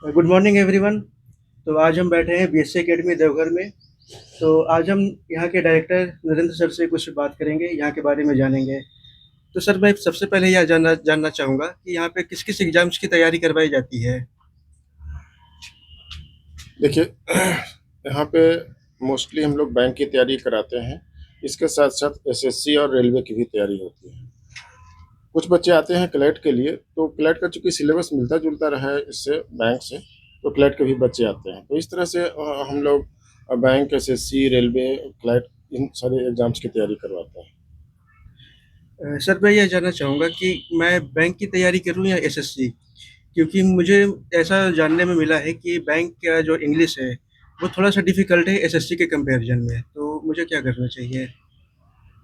Good morning everyone. तो आज हम बैठे हैं बीएससी एकेडमी देवघर में। तो आज हम यहाँ के डायरेक्टर नरेंद्र सर से कुछ बात करेंगे, यहाँ के बारे में जानेंगे। तो सर, मैं सबसे पहले यह जानना जानना चाहूँगा कि यहाँ पे किस-किस एग्ज़ाम्स की तैयारी करवाई जाती है? देखिए यहाँ पे मोस्टली हम लोग बैंक की तैयारी कराते हैं। इसके साथ साथ एसएससी और रेलवे की भी तैयारी होती है। कुछ बच्चे आते हैं क्लैट के लिए, तो क्लैट का चूंकि सिलेबस मिलता जुलता रहा है इससे बैंक से, तो क्लैट के भी बच्चे आते हैं। तो इस तरह से हम लोग बैंक, एसएससी, रेलवे, क्लैट, इन सारे एग्जाम्स की तैयारी करवाते हैं। सर, मैं ये जानना चाहूँगा कि मैं बैंक की तैयारी करूँ या एसएससी? क्योंकि मुझे ऐसा जानने में मिला है कि बैंक का जो इंग्लिश है, वो थोड़ा-सा डिफ़िकल्ट है एसएससी के कंपैरिज़न में। तो मुझे क्या करना चाहिए?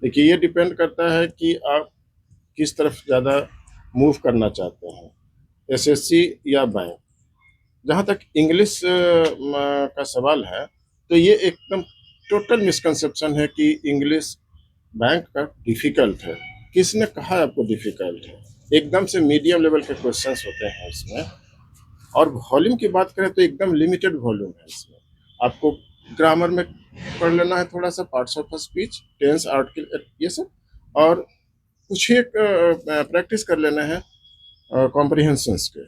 देखिए ये डिपेंड करता है कि आप किस तरफ ज़्यादा मूव करना चाहते हैं, एसएससी या बैंक। जहाँ तक इंग्लिश का सवाल है, तो ये एकदम टोटल मिसकंसेप्शन है कि इंग्लिश बैंक का डिफिकल्ट है। किसने कहा आपको डिफिकल्ट है? एकदम से मीडियम लेवल के क्वेश्चंस होते हैं इसमें। और वॉल्यूम की बात करें तो एकदम लिमिटेड वॉल्यूम है इसमें। आपको ग्रामर में पढ़ लेना है, थोड़ा सा parts of speech, tense, article, ये सब, और कुछ एक प्रैक्टिस कर लेना है कॉम्प्रिहेंशंस के।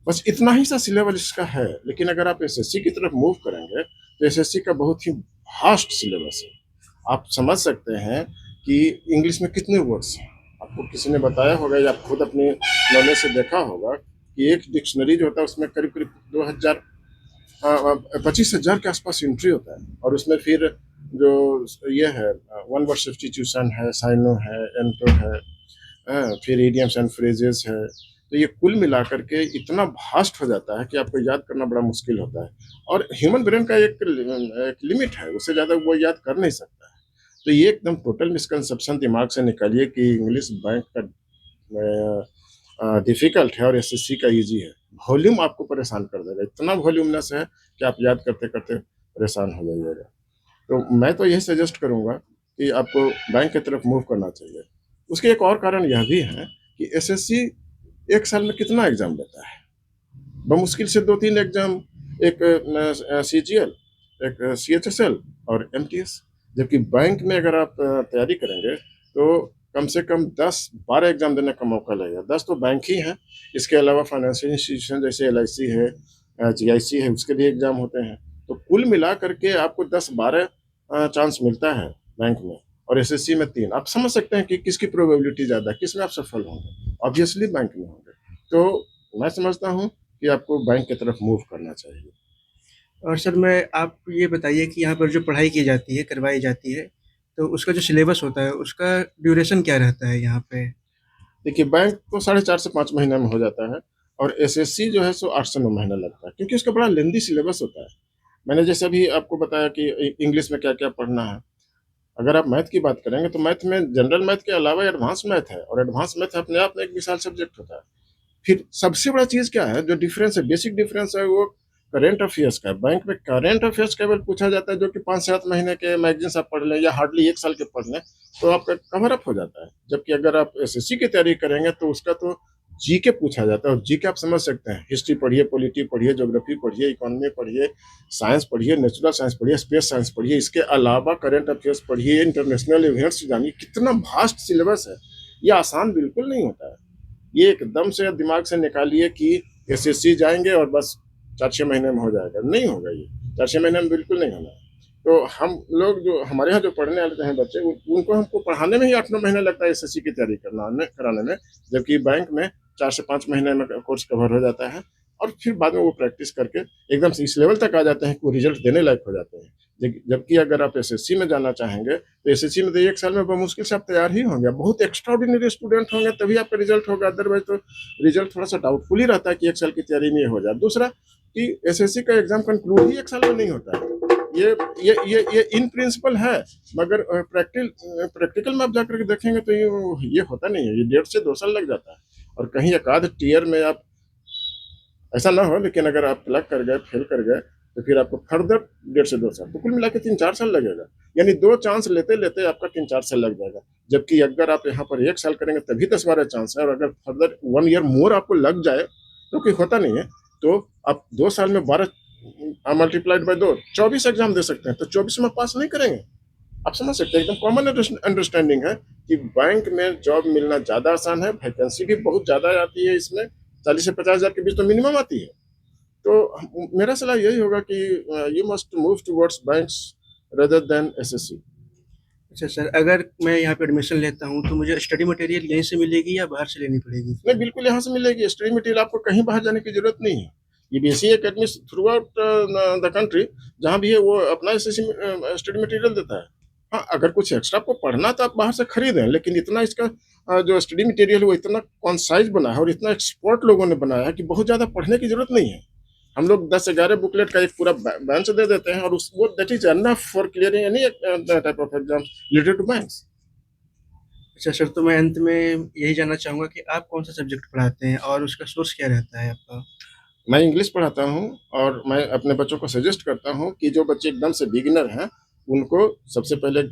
बस इतना ही सा सिलेबस इसका है। लेकिन अगर आप एसएससी की तरफ मूव करेंगे तो एसएससी का बहुत ही वास्ट सिलेबस है। आप समझ सकते हैं कि इंग्लिश में कितने वर्ड्स हैं। आपको किसी ने बताया होगा या आप खुद अपने नॉलेज से देखा होगा कि एक डिक्शनरी जो होता है उसमें करीब करीब 2000 25,000 के आसपास एंट्री होता है। और उसमें फिर जो ये है, वन वर्ड सब्स्टिट्यूशन है, साइनो है, एंटो है, फिर इडियम्स एंड फ्रेजेस है। तो ये कुल मिलाकर के इतना भास्ट हो जाता है कि आपको याद करना बड़ा मुश्किल होता है। और ह्यूमन ब्रेन का एक लिमिट है, उससे ज़्यादा वो याद कर नहीं सकता है। तो ये एकदम टोटल मिसकंसेप्शन दिमाग से निकालिए कि इंग्लिश बैंक का डिफिकल्ट है और एसएससी का इजी है। वॉल्यूम आपको परेशान कर देगा, इतना वॉल्यूमनेस है कि आप याद करते करते परेशान हो जाइएगा। तो मैं तो यही सजेस्ट करूंगा कि आपको बैंक की तरफ मूव करना चाहिए। उसके एक और कारण यह भी है कि एसएससी एक साल में कितना एग्जाम लेता है? बमुश्किल से 2-3 एग्जाम, एक सीजीएल, एक सीएचएसएल और एमटीएस। जबकि बैंक में अगर आप तैयारी करेंगे तो कम से कम 10-12 एग्जाम देने का मौका लगेगा। 10 तो बैंक ही हैं, इसके अलावा फाइनेंशियल इंस्टीट्यूशन जैसे एलआईसी है, जीआईसी है, उसके भी एग्जाम होते हैं। तो कुल मिला करके आपको 10-12 चांस मिलता है बैंक में, और एसएससी में 3। आप समझ सकते हैं कि किसकी प्रोबेबिलिटी ज़्यादा है, किस में आप सफल होंगे। ऑब्वियसली बैंक में होंगे। तो मैं समझता हूँ कि आपको बैंक की तरफ मूव करना चाहिए। और सर, मैं आप ये बताइए कि यहाँ पर जो पढ़ाई की जाती है, करवाई जाती है, तो उसका जो सिलेबस होता है, उसका ड्यूरेशन क्या रहता है यहाँ पे? देखिए बैंक तो 4.5 से 5 महीने में हो जाता है, और एसएससी जो है सो 8 से 9 महीना लगता है, क्योंकि उसका बड़ा लेंदी सिलेबस होता है। मैंने जैसे अभी आपको बताया कि इंग्लिश में क्या क्या पढ़ना है। अगर आप मैथ की बात करेंगे तो मैथ में जनरल मैथ के अलावा एडवांस मैथ है, और एडवांस मैथ अपने आप में एक विशाल सब्जेक्ट होता है। फिर सबसे बड़ा चीज क्या है, जो डिफरेंस है, बेसिक डिफरेंस है, वो करेंट अफेयर्स का है। बैंक में करेंट अफेयर्स केवल पूछा जाता है, जो कि 5 से 7 महीने के मैगजीन्स आप पढ़ लें या हार्डली एक साल के पढ़ लें तो आपका कवर अप हो जाता है। जबकि अगर आप एसएससी की तैयारी करेंगे तो उसका तो जीके पूछा जाता है। और जीके आप समझ सकते हैं, हिस्ट्री पढ़िए, पॉलिटी पढ़िए, ज्योग्राफी पढ़िए, इकोनॉमी पढ़िए, साइंस पढ़िए, नेचुरल साइंस पढ़िए, स्पेस साइंस पढ़िए, इसके अलावा करेंट अफेयर्स पढ़िए, इंटरनेशनल इवेंट्स जानिए। कितना वास्ट सिलेबस है। ये आसान बिल्कुल नहीं होता है। ये एकदम से दिमाग से निकालिए कि एसएससी जाएंगे और बस 4-6 महीने में हो जाएगा, नहीं होगा। ये 4-6 महीने में बिल्कुल नहीं होना है। तो हम लोग जो हमारे यहाँ जो पढ़ने आते हैं बच्चे, उनको हमको पढ़ाने में ही 8-9 महीने लगता है एसएससी की तैयारी कराने में। जबकि बैंक में 4 से 5 महीने में कोर्स कवर हो जाता है, और फिर बाद में वो प्रैक्टिस करके एकदम से इस लेवल तक आ जाते हैं कि वो रिजल्ट देने लायक हो जाते हैं। जबकि अगर आप एसएससी में जाना चाहेंगे तो एसएससी में तो एक साल में बमुश्किल से आप तैयार ही होंगे। बहुत एक्स्ट्राऑर्डिनरी स्टूडेंट होंगे तभी आपका रिजल्ट होगा, अदरवाइज तो रिजल्ट थोड़ा सा डाउटफुल ही रहता है कि एक साल की तैयारी में ये हो जाए। दूसरा कि एसएससी का एग्जाम कंक्लूड ही एक साल में नहीं होता है। ये इन प्रिंसिपल है, मगर प्रैक्टिकल में आप जाकर के देखेंगे तो ये होता नहीं है। ये 1.5 से 2 साल लग जाता है। और कहीं एक आध टीयर में आप, ऐसा ना हो, लेकिन अगर आप क्लैक कर गए, फेल कर गए, तो फिर आपको फर्दर 1.5 से 2 साल, तो कुल मिला के 3-4 साल लगेगा। यानी 2 चांस लेते लेते आपका 3-4 साल लग जाएगा। जबकि अगर आप यहाँ पर एक साल करेंगे तभी 10-12 चांस है, और अगर फर्दर 1 ईयर मोर आपको लग जाए, तो कोई होता नहीं है। तो आप 2 साल में 12 मल्टीप्लाइड बाय 2 24 एग्जाम दे सकते हैं, तो 24 में पास नहीं करेंगे। आप समझ सकते हैं, एकदम कॉमन अंडरस्टैंडिंग है कि बैंक में जॉब मिलना ज़्यादा आसान है, वैकेंसी भी बहुत ज़्यादा आती है इसमें, 40 से 50 हज़ार के बीच तो मिनिमम आती है। तो मेरा सलाह यही होगा कि you must move towards banks rather than SSC. अच्छा सर, अगर मैं यहाँ पे एडमिशन लेता हूँ तो मुझे स्टडी मटेरियल यहीं से मिलेगी या बाहर से लेनी पड़ेगी? नहीं, बिल्कुल यहाँ से मिलेगी स्टडी मटेरियल, आपको कहीं बाहर जाने की जरूरत नहीं है। ये BSc academy through out the country जहाँ भी है वो अपना एसएससी स्टडी मटेरियल देता है। हाँ, अगर कुछ एक्स्ट्रा आपको पढ़ना तो आप बाहर से खरीदें, लेकिन इतना इसका जो स्टडी मटेरियल है वो इतना कॉन्साइज बना है और इतना एक्सपर्ट लोगों ने बनाया है कि बहुत ज़्यादा पढ़ने की जरूरत नहीं है। हम लोग 10-11 बुकलेट का एक पूरा बेंच दे देते हैं और उस वो that is enough for clearing any type of exam related to banks. अच्छा सर, तो मैं अंत में यही जानना चाहूँगा कि आप कौन-सा सब्जेक्ट पढ़ाते हैं और उसका सोर्स क्या रहता है आपका? मैं इंग्लिश पढ़ाता हूँ और मैं अपने बच्चों को सजेस्ट करता हूँ कि जो बच्चे एकदम से बिगिनर हैं, उनको सबसे पहले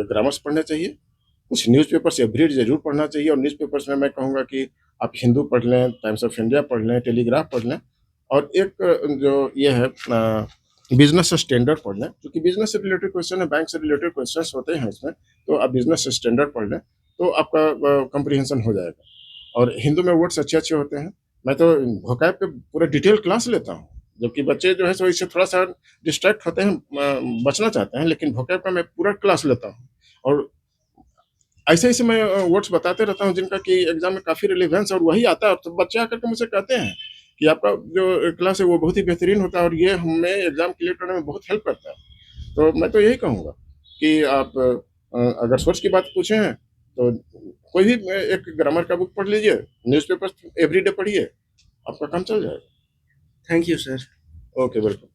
ग्रामर्स पढ़ने चाहिए। कुछ न्यूज़पेपर्स एवरी डे ज़रूर पढ़ना चाहिए और न्यूज़पेपर्स में मैं कहूँगा कि आप हिंदू पढ़ लें, टाइम्स ऑफ इंडिया पढ़ लें, टेलीग्राफ पढ़ लें और एक जो ये है बिज़नेस स्टैंडर्ड पढ़ लें, क्योंकि बिज़नेस से रिलेटेड क्वेश्चन है, बैंक से रिलेटेड क्वेश्चंस होते हैं इसमें, तो आप बिज़नेस स्टैंडर्ड पढ़ लें, तो आपका कम्प्रीहेंशन हो जाएगा। और हिंदू में वर्ड्स अच्छे-अच्छे होते हैं। मैं तो vocab पे पूरा डिटेल क्लास लेता हूँ, जबकि बच्चे जो है सो इससे थोड़ा-सा डिस्ट्रैक्ट होते हैं, बचना चाहते हैं, लेकिन vocab का मैं पूरा क्लास लेता हूँ और ऐसे-ऐसे मैं वर्ड्स बताते रहता हूँ जिनका कि एग्ज़ाम में काफ़ी रिलेवेंस और वही आता है, तो बच्चे आकर के मुझसे कहते हैं कि आपका जो क्लास है वो बहुत ही बेहतरीन होता है और ये हमें एग्ज़ाम क्लियर करने में बहुत हेल्प करता है। तो मैं तो यही कहूँगा कि आप अगर सोच की बात पूछे हैं, तो कोई भी एक ग्रामर का बुक पढ़ लीजिए, न्यूज़पेपर्स एवरीडे पढ़िए, आपका काम चल जाएगा। Thank you sir. Okay, welcome.